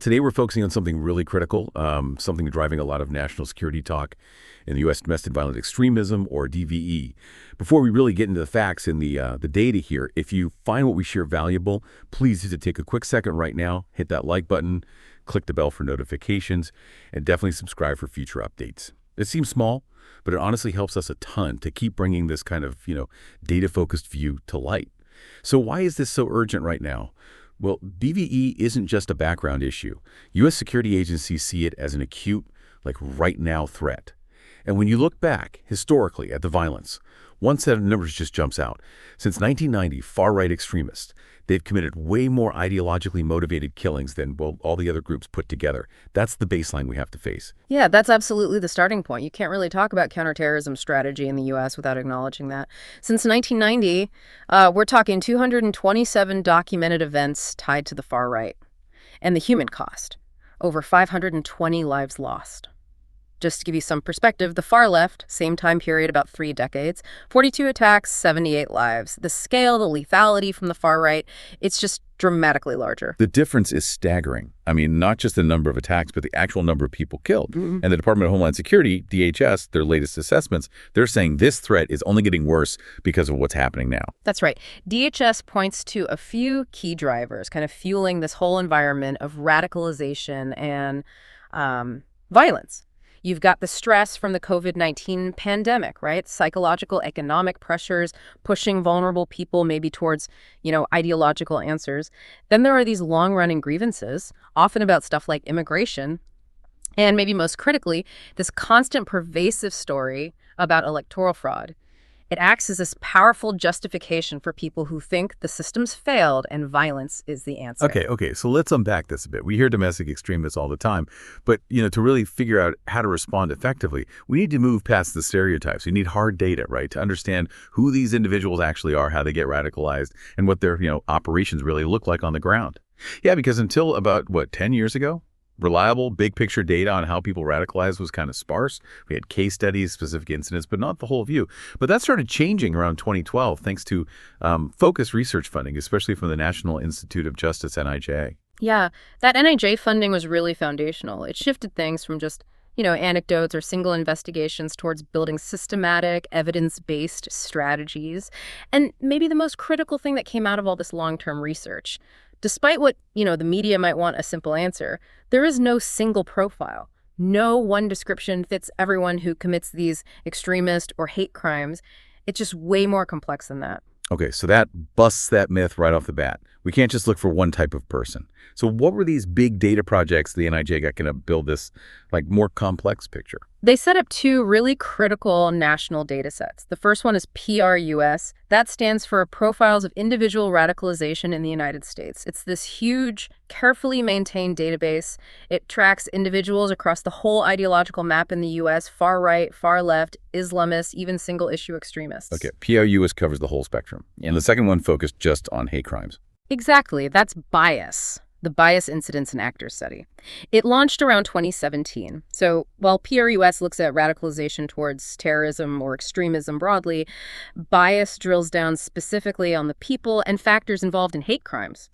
Today, we're focusing on something really critical, something driving a lot of national security talk in the U.S. domestic violent extremism, or DVE. Before we really get into the facts and the data here, if you find what we share valuable, please just take a quick second right now, hit that like button, click the bell for notifications, and definitely subscribe for future updates. It seems small, but it honestly helps us a ton to keep bringing this kind of, data-focused view to light. So why is this so urgent right now? Well, DVE isn't just a background issue. U.S. security agencies see it as an acute, right-now threat. And when you look back, historically, at the violence, one set of numbers just jumps out. Since 1990, far-right extremists, they've committed way more ideologically motivated killings than, all the other groups put together. That's the baseline we have to face. Yeah, that's absolutely the starting point. You can't really talk about counterterrorism strategy in the U.S. without acknowledging that. Since 1990, we're talking 227 documented events tied to the far right. And the human cost, over 520 lives lost. Just to give you some perspective, the far left, same time period, about 3 decades, 42 attacks, 78 lives. The scale, the lethality from the far right, it's just dramatically larger. The difference is staggering. I mean, not just the number of attacks, but the actual number of people killed. Mm-hmm. And the Department of Homeland Security, DHS, their latest assessments, they're saying this threat is only getting worse because of what's happening now. That's right. DHS points to a few key drivers kind of fueling this whole environment of radicalization and violence. You've got the stress from the COVID-19 pandemic, right? Psychological, economic pressures pushing vulnerable people maybe towards, ideological answers. Then there are these long-running grievances, often about stuff like immigration. And maybe most critically, this constant pervasive story about electoral fraud. It acts as this powerful justification for people who think the system's failed and violence is the answer. Okay, so let's unpack this a bit. We hear domestic extremists all the time, but to really figure out how to respond effectively, we need to move past the stereotypes. We need hard data, right, to understand who these individuals actually are, how they get radicalized, and what their operations really look like on the ground. Yeah, because until about 10 years ago, reliable, big-picture data on how people radicalized was kind of sparse. We had case studies, specific incidents, but not the whole view. But that started changing around 2012 thanks to focused research funding, especially from the National Institute of Justice, NIJ. Yeah, that NIJ funding was really foundational. It shifted things from just anecdotes or single investigations towards building systematic, evidence-based strategies. And maybe the most critical thing that came out of all this long-term research, despite what, the media might want a simple answer, there is no single profile. No one description fits everyone who commits these extremist or hate crimes. It's just way more complex than that. Okay, so that busts that myth right off the bat. We can't just look for one type of person. So what were these big data projects the NIJ got going to build this more complex picture? They set up 2 really critical national data sets. The first one is PIRUS. That stands for Profiles of Individual Radicalization in the United States. It's this huge, carefully maintained database. It tracks individuals across the whole ideological map in the U.S., far right, far left, Islamists, even single-issue extremists. Okay, PIRUS covers the whole spectrum. And the second one focused just on hate crimes. Exactly. That's BIAS, the Bias Incidents and Actors Study. It launched around 2017. So while PIRUS looks at radicalization towards terrorism or extremism broadly, BIAS drills down specifically on the people and factors involved in hate crimes.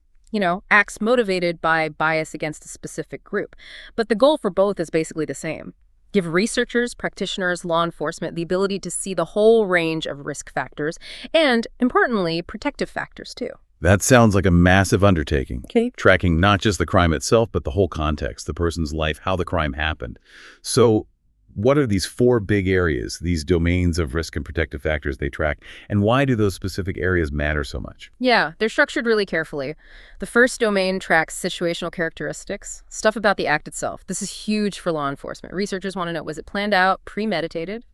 Acts motivated by bias against a specific group. But the goal for both is basically the same. Give researchers, practitioners, law enforcement the ability to see the whole range of risk factors and, importantly, protective factors too. That sounds like a massive undertaking. Okay. Tracking not just the crime itself, but the whole context, the person's life, how the crime happened. So what are these 4 big areas, these domains of risk and protective factors they track, and why do those specific areas matter so much? Yeah, they're structured really carefully. The first domain tracks situational characteristics, stuff about the act itself. This is huge for law enforcement. Researchers want to know, was it planned out, premeditated?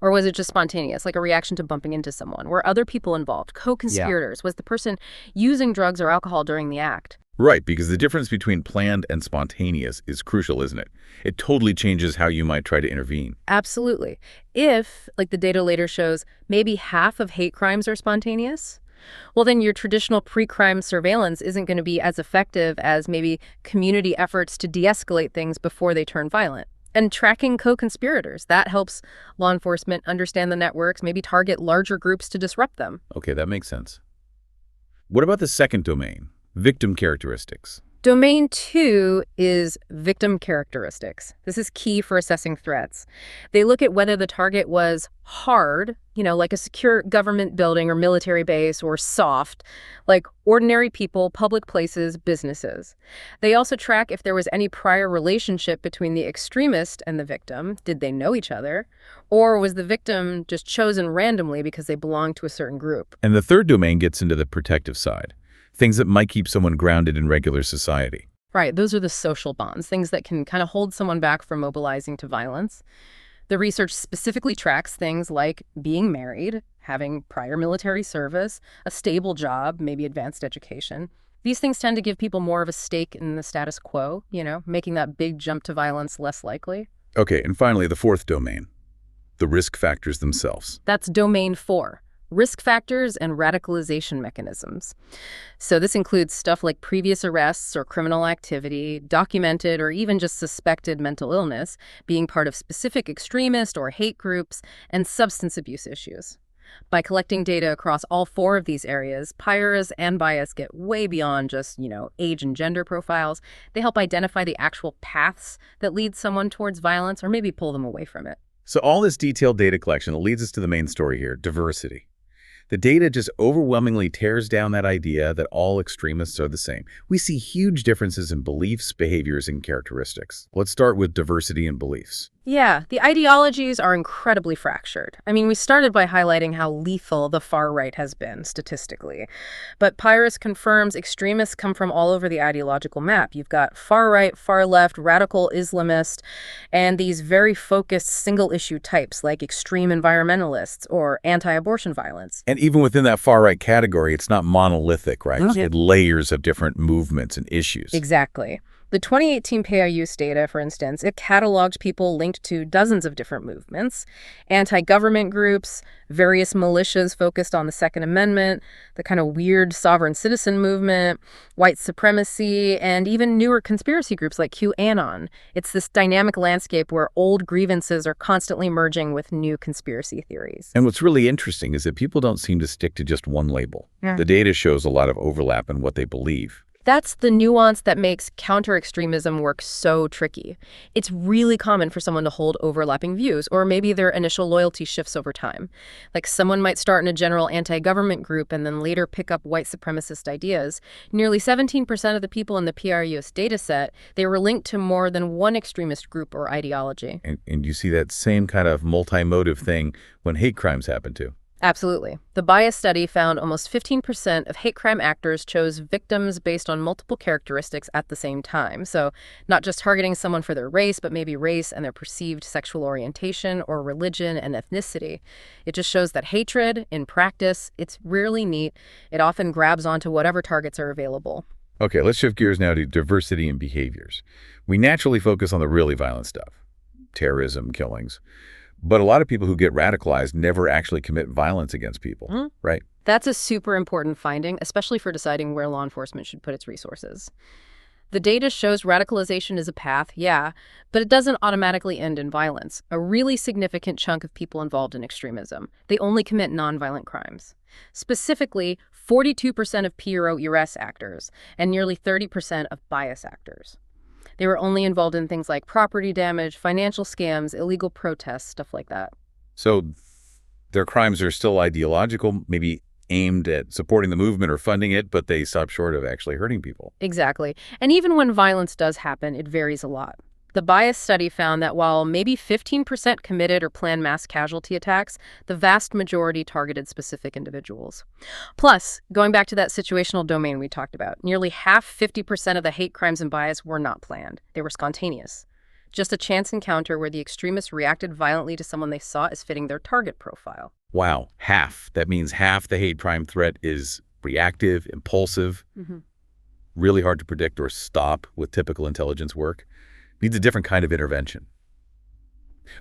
Or was it just spontaneous, like a reaction to bumping into someone? Were other people involved, co-conspirators? Yeah. Was the person using drugs or alcohol during the act? Right, because the difference between planned and spontaneous is crucial, isn't it? It totally changes how you might try to intervene. Absolutely. If, like the data later shows, maybe half of hate crimes are spontaneous, well, then your traditional pre-crime surveillance isn't going to be as effective as maybe community efforts to de-escalate things before they turn violent. And tracking co-conspirators, that helps law enforcement understand the networks, maybe target larger groups to disrupt them. Okay, that makes sense. What about the second domain, victim characteristics? Domain 2 is victim characteristics. This is key for assessing threats. They look at whether the target was hard, like a secure government building or military base, or soft, like ordinary people, public places, businesses. They also track if there was any prior relationship between the extremist and the victim. Did they know each other? Or was the victim just chosen randomly because they belonged to a certain group? And the third domain gets into the protective side. Things that might keep someone grounded in regular society. Right, those are the social bonds, things that can kind of hold someone back from mobilizing to violence. The research specifically tracks things like being married, having prior military service, a stable job, maybe advanced education. These things tend to give people more of a stake in the status quo, making that big jump to violence less likely. Okay, and finally, the fourth domain, the risk factors themselves. That's domain 4. Risk factors and radicalization mechanisms. So this includes stuff like previous arrests or criminal activity, documented or even just suspected mental illness, being part of specific extremist or hate groups, and substance abuse issues. By collecting data across all 4 of these areas, PIRUS and BIAS get way beyond just, age and gender profiles. They help identify the actual paths that lead someone towards violence or maybe pull them away from it. So all this detailed data collection leads us to the main story here, diversity. The data just overwhelmingly tears down that idea that all extremists are the same. We see huge differences in beliefs, behaviors, and characteristics. Let's start with diversity in beliefs. Yeah, the ideologies are incredibly fractured. I mean, we started by highlighting how lethal the far right has been statistically. But PIRUS confirms extremists come from all over the ideological map. You've got far right, far left, radical Islamist, and these very focused single-issue types like extreme environmentalists or anti-abortion violence. And even within that far right category, it's not monolithic, right? Mm-hmm. It layers of different movements and issues. Exactly. The 2018 PIUS data, for instance, it cataloged people linked to dozens of different movements, anti-government groups, various militias focused on the Second Amendment, the kind of weird sovereign citizen movement, white supremacy, and even newer conspiracy groups like QAnon. It's this dynamic landscape where old grievances are constantly merging with new conspiracy theories. And what's really interesting is that people don't seem to stick to just one label. Yeah. The data shows a lot of overlap in what they believe. That's the nuance that makes counter-extremism work so tricky. It's really common for someone to hold overlapping views, or maybe their initial loyalty shifts over time. Like someone might start in a general anti-government group and then later pick up white supremacist ideas. Nearly 17% of the people in the PIRUS dataset, they were linked to more than one extremist group or ideology. And you see that same kind of multi-motive thing when hate crimes happen too. Absolutely. The BIAS study found almost 15% of hate crime actors chose victims based on multiple characteristics at the same time. So not just targeting someone for their race, but maybe race and their perceived sexual orientation or religion and ethnicity. It just shows that hatred, in practice, it's rarely neat. It often grabs onto whatever targets are available. Okay, let's shift gears now to diversity in behaviors. We naturally focus on the really violent stuff, terrorism, killings. But a lot of people who get radicalized never actually commit violence against people, right? That's a super important finding, especially for deciding where law enforcement should put its resources. The data shows radicalization is a path, yeah, but it doesn't automatically end in violence. A really significant chunk of people involved in extremism, they only commit nonviolent crimes. Specifically, 42% of PIRUS actors and nearly 30% of BIAS actors. They were only involved in things like property damage, financial scams, illegal protests, stuff like that. So their crimes are still ideological, maybe aimed at supporting the movement or funding it, but they stop short of actually hurting people. Exactly. And even when violence does happen, it varies a lot. The BIAS study found that while maybe 15% committed or planned mass casualty attacks, the vast majority targeted specific individuals. Plus, going back to that situational domain we talked about, nearly half, 50% of the hate crimes in BIAS were not planned. They were spontaneous. Just a chance encounter where the extremists reacted violently to someone they saw as fitting their target profile. Wow, half. That means half the hate crime threat is reactive, impulsive, really hard to predict or stop with typical intelligence work. Needs a different kind of intervention.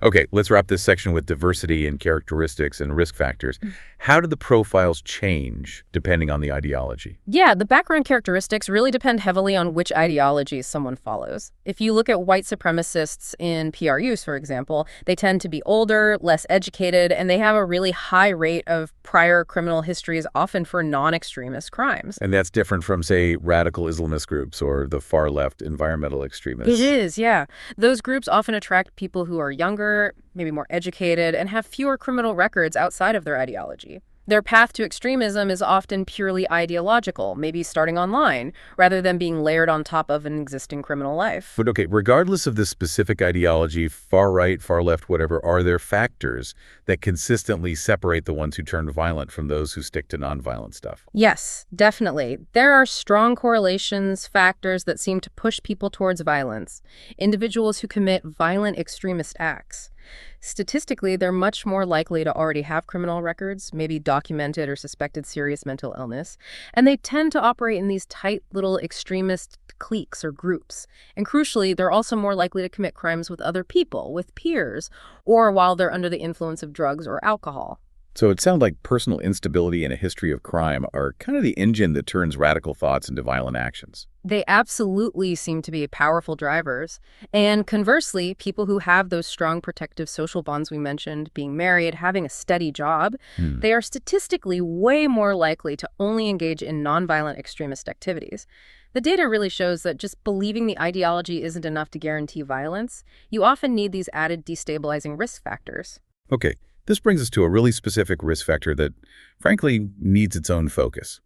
Okay, let's wrap this section with diversity and characteristics and risk factors. How do the profiles change depending on the ideology? Yeah, the background characteristics really depend heavily on which ideologies someone follows. If you look at white supremacists in PRUs, for example, they tend to be older, less educated, and they have a really high rate of prior criminal histories, often for non-extremist crimes. And that's different from, say, radical Islamist groups or the far-left environmental extremists. It is, yeah. Those groups often attract people who are younger, maybe more educated, and have fewer criminal records outside of their ideology. Their path to extremism is often purely ideological, maybe starting online, rather than being layered on top of an existing criminal life. But okay, regardless of the specific ideology, far right, far left, whatever, are there factors that consistently separate the ones who turn violent from those who stick to nonviolent stuff? Yes, definitely. There are strong correlations, factors that seem to push people towards violence. Individuals who commit violent extremist acts. Statistically, they're much more likely to already have criminal records, maybe documented or suspected serious mental illness, and they tend to operate in these tight little extremist cliques or groups. And crucially, they're also more likely to commit crimes with other people, with peers, or while they're under the influence of drugs or alcohol. So it sounds like personal instability and a history of crime are kind of the engine that turns radical thoughts into violent actions. They absolutely seem to be powerful drivers. And conversely, people who have those strong protective social bonds we mentioned, being married, having a steady job, they are statistically way more likely to only engage in nonviolent extremist activities. The data really shows that just believing the ideology isn't enough to guarantee violence. You often need these added destabilizing risk factors. Okay, this brings us to a really specific risk factor that, frankly, needs its own focus.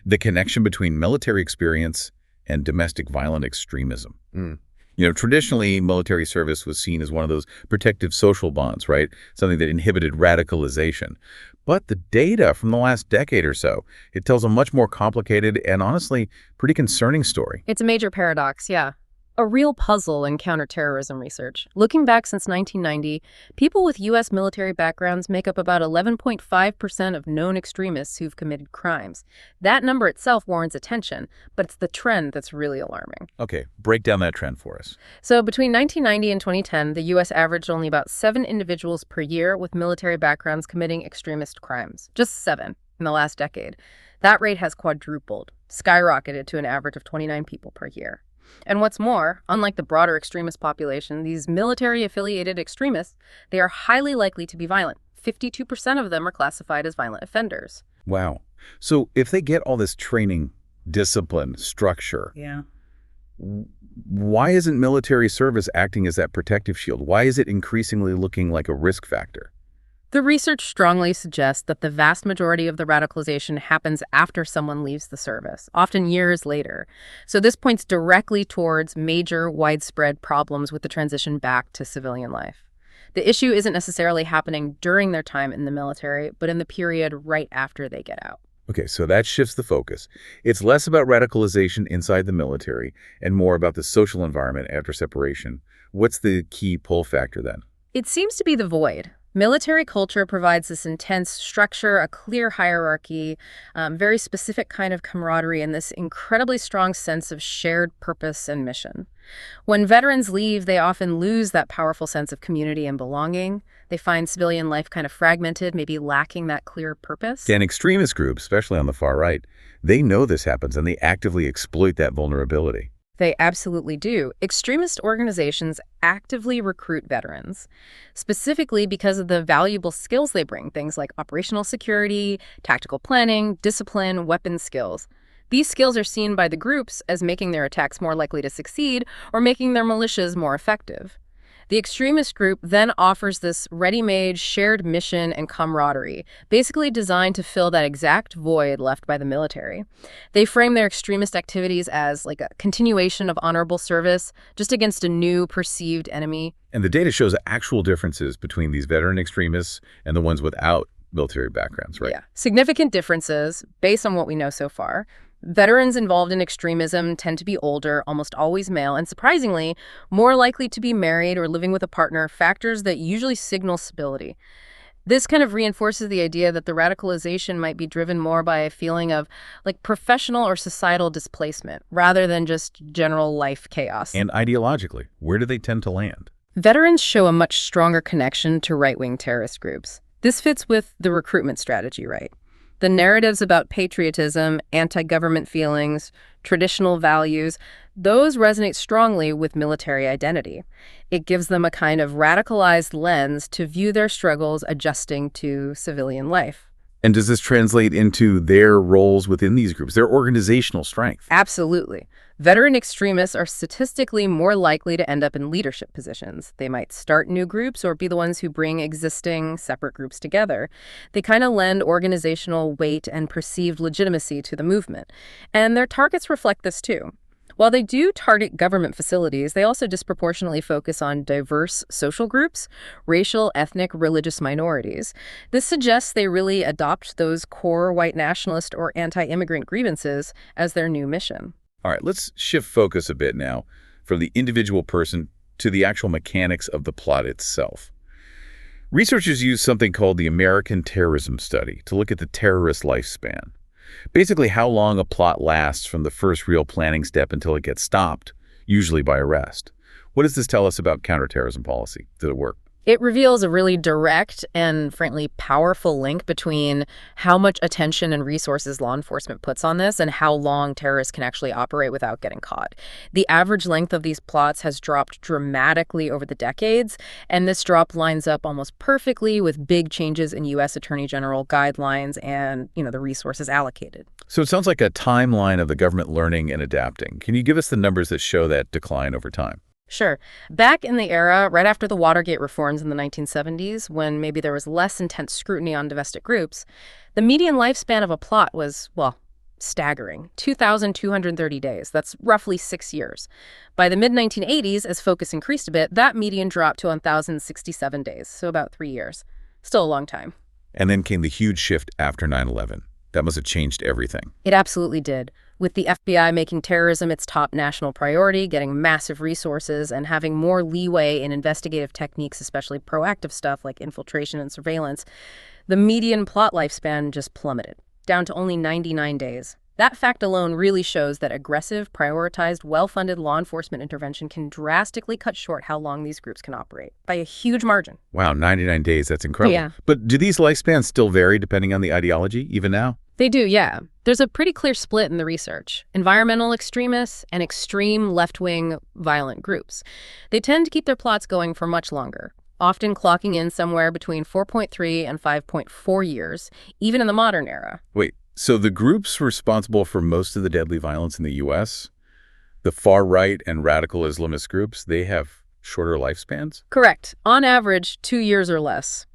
The connection between military experience and domestic violent extremism. Traditionally, military service was seen as one of those protective social bonds, right? Something that inhibited radicalization. But the data from the last decade or so, it tells a much more complicated and honestly pretty concerning story. It's a major paradox, yeah. A real puzzle in counterterrorism research. Looking back since 1990, people with U.S. military backgrounds make up about 11.5% of known extremists who've committed crimes. That number itself warrants attention, but it's the trend that's really alarming. Okay, break down that trend for us. So between 1990 and 2010, the U.S. averaged only about 7 individuals per year with military backgrounds committing extremist crimes. Just 7 in the last decade. That rate has quadrupled, skyrocketed to an average of 29 people per year. And what's more, unlike the broader extremist population, these military-affiliated extremists, they are highly likely to be violent. 52% of them are classified as violent offenders. Wow. So if they get all this training, discipline, structure, why isn't military service acting as that protective shield? Why is it increasingly looking like a risk factor? The research strongly suggests that the vast majority of the radicalization happens after someone leaves the service, often years later. So this points directly towards major, widespread problems with the transition back to civilian life. The issue isn't necessarily happening during their time in the military, but in the period right after they get out. Okay, so that shifts the focus. It's less about radicalization inside the military and more about the social environment after separation. What's the key pull factor then? It seems to be the void. Military culture provides this intense structure, a clear hierarchy, very specific kind of camaraderie, and this incredibly strong sense of shared purpose and mission. When veterans leave, they often lose that powerful sense of community and belonging. They find civilian life kind of fragmented, maybe lacking that clear purpose. And extremist groups, especially on the far right, they know this happens and they actively exploit that vulnerability. They absolutely do. Extremist organizations actively recruit veterans, specifically because of the valuable skills they bring, things like operational security, tactical planning, discipline, weapons skills. These skills are seen by the groups as making their attacks more likely to succeed or making their militias more effective. The extremist group then offers this ready-made shared mission and camaraderie, basically designed to fill that exact void left by the military. They frame their extremist activities as like a continuation of honorable service, just against a new perceived enemy. And the data shows actual differences between these veteran extremists and the ones without military backgrounds, right? Yeah, significant differences based on what we know so far. Veterans involved in extremism tend to be older, almost always male, and surprisingly, more likely to be married or living with a partner, factors that usually signal stability. This kind of reinforces the idea that the radicalization might be driven more by a feeling of like professional or societal displacement rather than just general life chaos. And ideologically, where do they tend to land? Veterans show a much stronger connection to right-wing terrorist groups. This fits with the recruitment strategy, right? The narratives about patriotism, anti-government feelings, traditional values, those resonate strongly with military identity. It gives them a kind of radicalized lens to view their struggles adjusting to civilian life. And does this translate into their roles within these groups, their organizational strength? Absolutely. Veteran extremists are statistically more likely to end up in leadership positions. They might start new groups or be the ones who bring existing separate groups together. They kind of lend organizational weight and perceived legitimacy to the movement. And their targets reflect this too. While they do target government facilities, they also disproportionately focus on diverse social groups, racial, ethnic, religious minorities. This suggests they really adopt those core white nationalist or anti-immigrant grievances as their new mission. All right, let's shift focus a bit now from the individual person to the actual mechanics of the plot itself. Researchers use something called the American Terrorism Study to look at the terrorist lifespan. Basically, how long a plot lasts from the first real planning step until it gets stopped, usually by arrest. What does this tell us about counterterrorism policy? Did it work? It reveals a really direct and, frankly, powerful link between how much attention and resources law enforcement puts on this and how long terrorists can actually operate without getting caught. The average length of these plots has dropped dramatically over the decades, and this drop lines up almost perfectly with big changes in U.S. Attorney General guidelines and, the resources allocated. So it sounds like a timeline of the government learning and adapting. Can you give us the numbers that show that decline over time? Sure. Back in the era, right after the Watergate reforms in the 1970s, when maybe there was less intense scrutiny on domestic groups, the median lifespan of a plot was, staggering, 2,230 days. That's roughly 6 years. By the mid-1980s, as focus increased a bit, that median dropped to 1,067 days, so about 3 years. Still a long time. And then came the huge shift after 9/11. That must have changed everything. It absolutely did. With the FBI making terrorism its top national priority, getting massive resources, and having more leeway in investigative techniques, especially proactive stuff like infiltration and surveillance, the median plot lifespan just plummeted, down to only 99 days. That fact alone really shows that aggressive, prioritized, well-funded law enforcement intervention can drastically cut short how long these groups can operate, by a huge margin. Wow, 99 days, that's incredible. Yeah. But do these lifespans still vary depending on the ideology, even now? They do, yeah. There's a pretty clear split in the research. Environmental extremists and extreme left-wing violent groups. They tend to keep their plots going for much longer, often clocking in somewhere between 4.3 and 5.4 years, even in the modern era. Wait, so the groups responsible for most of the deadly violence in the U.S., the far-right and radical Islamist groups, they have shorter lifespans? Correct. On average, 2 years or less.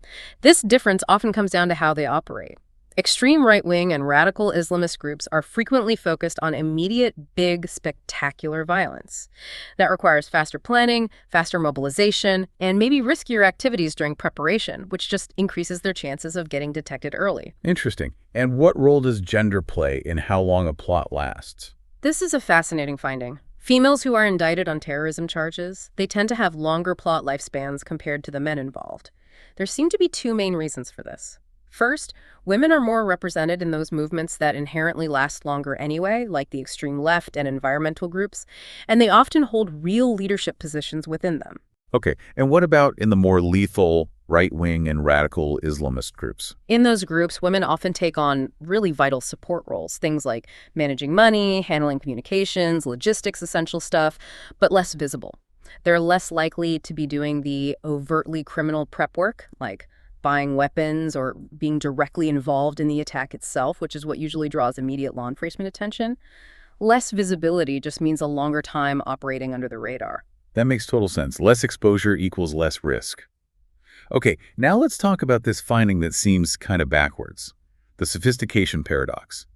This difference often comes down to how they operate. Extreme right-wing and radical Islamist groups are frequently focused on immediate, big, spectacular violence. That requires faster planning, faster mobilization, and maybe riskier activities during preparation, which just increases their chances of getting detected early. Interesting. And what role does gender play in how long a plot lasts? This is a fascinating finding. Females who are indicted on terrorism charges, they tend to have longer plot lifespans compared to the men involved. There seem to be two main reasons for this. First, women are more represented in those movements that inherently last longer anyway, like the extreme left and environmental groups, and they often hold real leadership positions within them. Okay, and what about in the more lethal right-wing and radical Islamist groups? In those groups, women often take on really vital support roles, things like managing money, handling communications, logistics, essential stuff, but less visible. They're less likely to be doing the overtly criminal prep work, like buying weapons or being directly involved in the attack itself, which is what usually draws immediate law enforcement attention. Less visibility just means a longer time operating under the radar. That makes total sense. Less exposure equals less risk. Okay, now let's talk about this finding that seems kind of backwards. The sophistication paradox.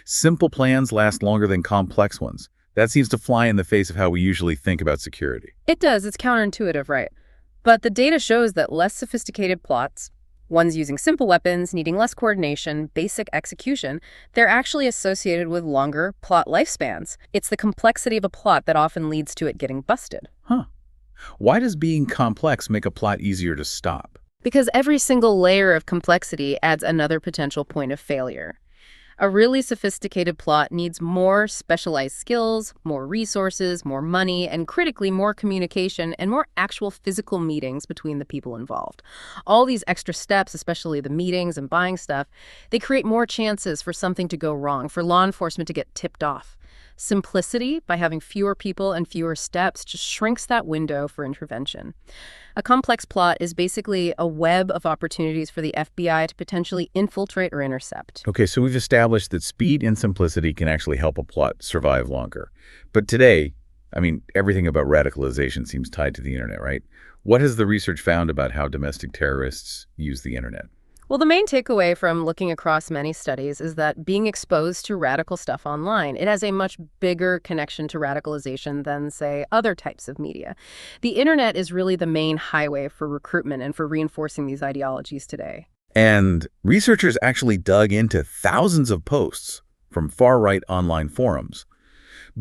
Simple plans last longer than complex ones. That seems to fly in the face of how we usually think about security. It does. It's counterintuitive, right? But the data shows that less sophisticated plots, ones using simple weapons, needing less coordination, basic execution, they're actually associated with longer plot lifespans. It's the complexity of a plot that often leads to it getting busted. Huh. Why does being complex make a plot easier to stop? Because every single layer of complexity adds another potential point of failure. A really sophisticated plot needs more specialized skills, more resources, more money, and critically more communication and more actual physical meetings between the people involved. All these extra steps, especially the meetings and buying stuff, they create more chances for something to go wrong, for law enforcement to get tipped off. Simplicity, by having fewer people and fewer steps, just shrinks that window for intervention. A complex plot is basically a web of opportunities for the FBI to potentially infiltrate or intercept. Okay, so we've established that speed and simplicity can actually help a plot survive longer. But today, everything about radicalization seems tied to the internet, right? What has the research found about how domestic terrorists use the internet? Well, the main takeaway from looking across many studies is that being exposed to radical stuff online, it has a much bigger connection to radicalization than, say, other types of media. The internet is really the main highway for recruitment and for reinforcing these ideologies today. And researchers actually dug into thousands of posts from far-right online forums.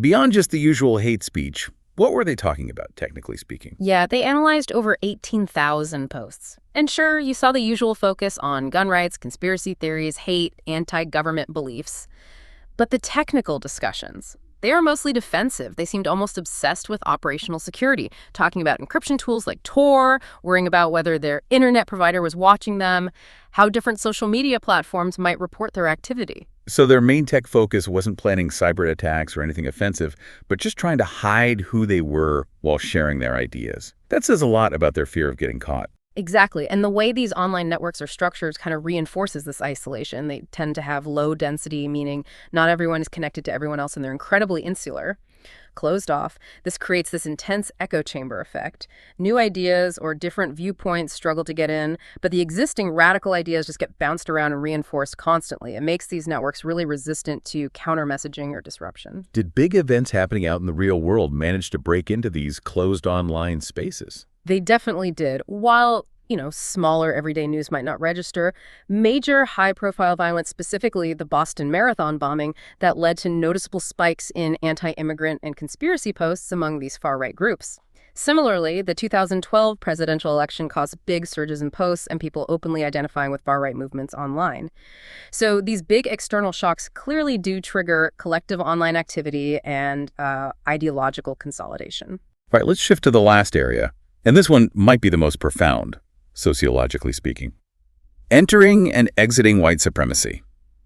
Beyond just the usual hate speech, what were they talking about, technically speaking? Yeah, they analyzed over 18,000 posts. And sure, you saw the usual focus on gun rights, conspiracy theories, hate, anti-government beliefs. But the technical discussions, they are mostly defensive. They seemed almost obsessed with operational security, talking about encryption tools like Tor, worrying about whether their internet provider was watching them, how different social media platforms might report their activity. So their main tech focus wasn't planning cyber attacks or anything offensive, but just trying to hide who they were while sharing their ideas. That says a lot about their fear of getting caught. Exactly. And the way these online networks are structured kind of reinforces this isolation. They tend to have low density, meaning not everyone is connected to everyone else, and they're incredibly insular, closed off. This creates this intense echo chamber effect. New ideas or different viewpoints struggle to get in, but the existing radical ideas just get bounced around and reinforced constantly. It makes these networks really resistant to counter-messaging or disruption. Did big events happening out in the real world manage to break into these closed online spaces? They definitely did. While, smaller everyday news might not register, major high-profile violence, specifically the Boston Marathon bombing, that led to noticeable spikes in anti-immigrant and conspiracy posts among these far-right groups. Similarly, the 2012 presidential election caused big surges in posts and people openly identifying with far-right movements online. So these big external shocks clearly do trigger collective online activity and ideological consolidation. All right, let's shift to the last area. And this one might be the most profound, sociologically speaking. Entering and exiting white supremacy.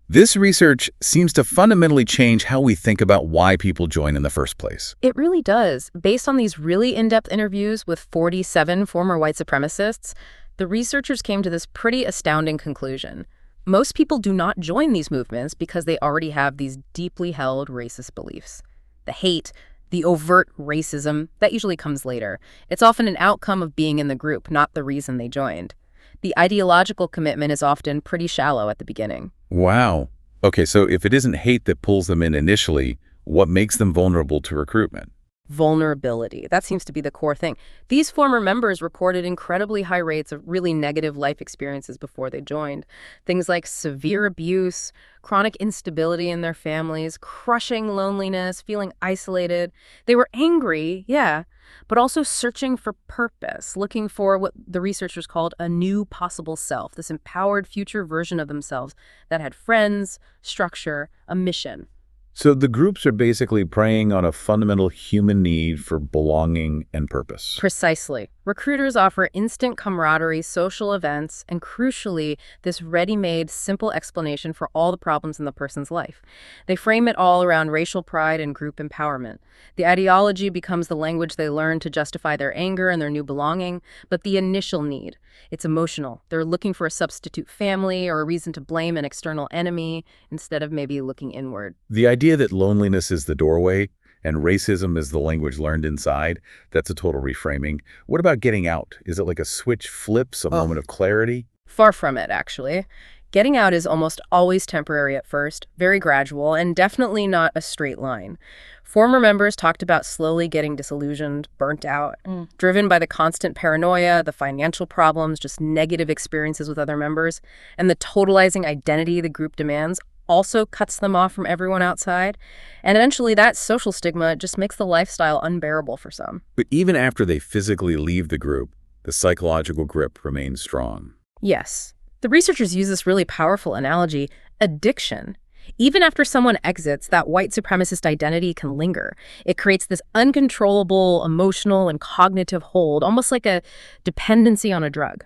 This research seems to fundamentally change how we think about why people join in the first place. It really does. Based on these really in-depth interviews with 47 former white supremacists, the researchers came to this pretty astounding conclusion. Most people do not join these movements because they already have these deeply held racist beliefs. The hate, the overt racism, that usually comes later. It's often an outcome of being in the group, not the reason they joined. The ideological commitment is often pretty shallow at the beginning. Wow. Okay, so if it isn't hate that pulls them in initially, what makes them vulnerable to recruitment? Vulnerability. That seems to be the core thing. These former members reported incredibly high rates of really negative life experiences before they joined. Things like severe abuse, chronic instability in their families, crushing loneliness, feeling isolated. They were angry, yeah, but also searching for purpose, looking for what the researchers called a new possible self, this empowered future version of themselves that had friends, structure, a mission. So the groups are basically preying on a fundamental human need for belonging and purpose. Precisely. Recruiters offer instant camaraderie, social events, and crucially, this ready-made, simple explanation for all the problems in the person's life. They frame it all around racial pride and group empowerment. The ideology becomes the language they learn to justify their anger and their new belonging, but the initial need, it's emotional. They're looking for a substitute family or a reason to blame an external enemy instead of maybe looking inward. The idea that loneliness is the doorway and racism is the language learned inside, that's a total reframing. What about getting out? Is it like a switch flips, a moment of clarity? Far from it, actually. Getting out is almost always temporary at first, very gradual, and definitely not a straight line. Former members talked about slowly getting disillusioned, burnt out, driven by the constant paranoia, the financial problems, just negative experiences with other members, and the totalizing identity the group demands also cuts them off from everyone outside. And eventually that social stigma just makes the lifestyle unbearable for some. But even after they physically leave the group, the psychological grip remains strong. Yes. The researchers use this really powerful analogy, addiction. Even after someone exits, that white supremacist identity can linger. It creates this uncontrollable emotional and cognitive hold, almost like a dependency on a drug.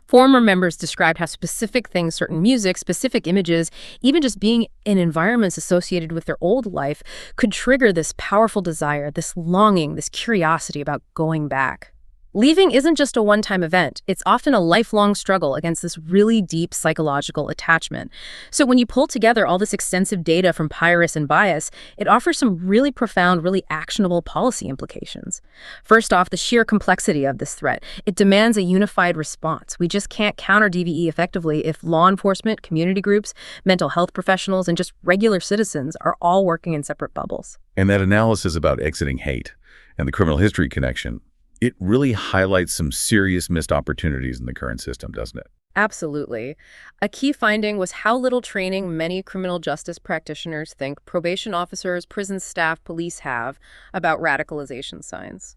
Former members described how specific things, certain music, specific images, even just being in environments associated with their old life could trigger this powerful desire, this longing, this curiosity about going back. Leaving isn't just a one-time event. It's often a lifelong struggle against this really deep psychological attachment. So when you pull together all this extensive data from PIRUS and BIAS, it offers some really profound, really actionable policy implications. First off, the sheer complexity of this threat. It demands a unified response. We just can't counter DVE effectively if law enforcement, community groups, mental health professionals, and just regular citizens are all working in separate bubbles. And that analysis about exiting hate and the criminal history connection, it really highlights some serious missed opportunities in the current system, doesn't it? Absolutely. A key finding was how little training many criminal justice practitioners think probation officers, prison staff, police have about radicalization signs.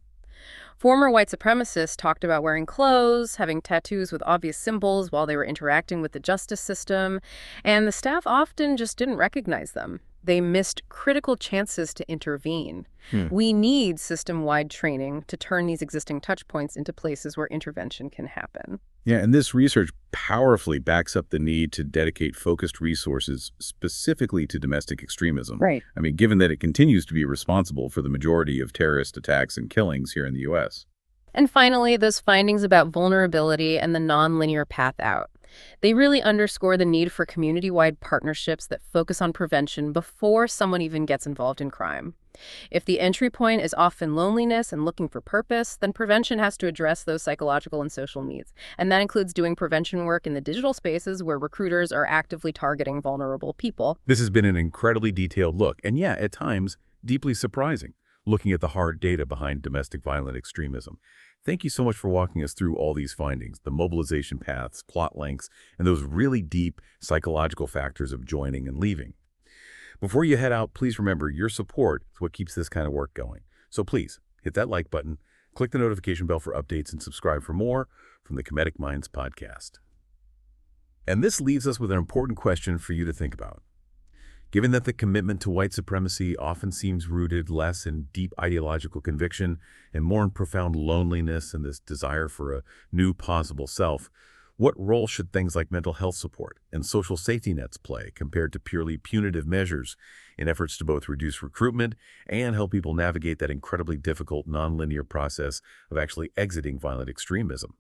Former white supremacists talked about wearing clothes, having tattoos with obvious symbols while they were interacting with the justice system, and the staff often just didn't recognize them. They missed critical chances to intervene. We need system-wide training to turn these existing touchpoints into places where intervention can happen. Yeah, and this research powerfully backs up the need to dedicate focused resources specifically to domestic extremism. Right. I mean, given that it continues to be responsible for the majority of terrorist attacks and killings here in the U.S. And finally, those findings about vulnerability and the nonlinear path out. They really underscore the need for community-wide partnerships that focus on prevention before someone even gets involved in crime. If the entry point is often loneliness and looking for purpose, then prevention has to address those psychological and social needs. And that includes doing prevention work in the digital spaces where recruiters are actively targeting vulnerable people. This has been an incredibly detailed look, and yeah, at times, deeply surprising, looking at the hard data behind domestic violent extremism. Thank you so much for walking us through all these findings, the mobilization paths, plot lengths, and those really deep psychological factors of joining and leaving. Before you head out, please remember your support is what keeps this kind of work going. So please, hit that like button, click the notification bell for updates, and subscribe for more from the Kemetic Minds podcast. And this leaves us with an important question for you to think about. Given that the commitment to white supremacy often seems rooted less in deep ideological conviction and more in profound loneliness and this desire for a new possible self, what role should things like mental health support and social safety nets play compared to purely punitive measures in efforts to both reduce recruitment and help people navigate that incredibly difficult nonlinear process of actually exiting violent extremism?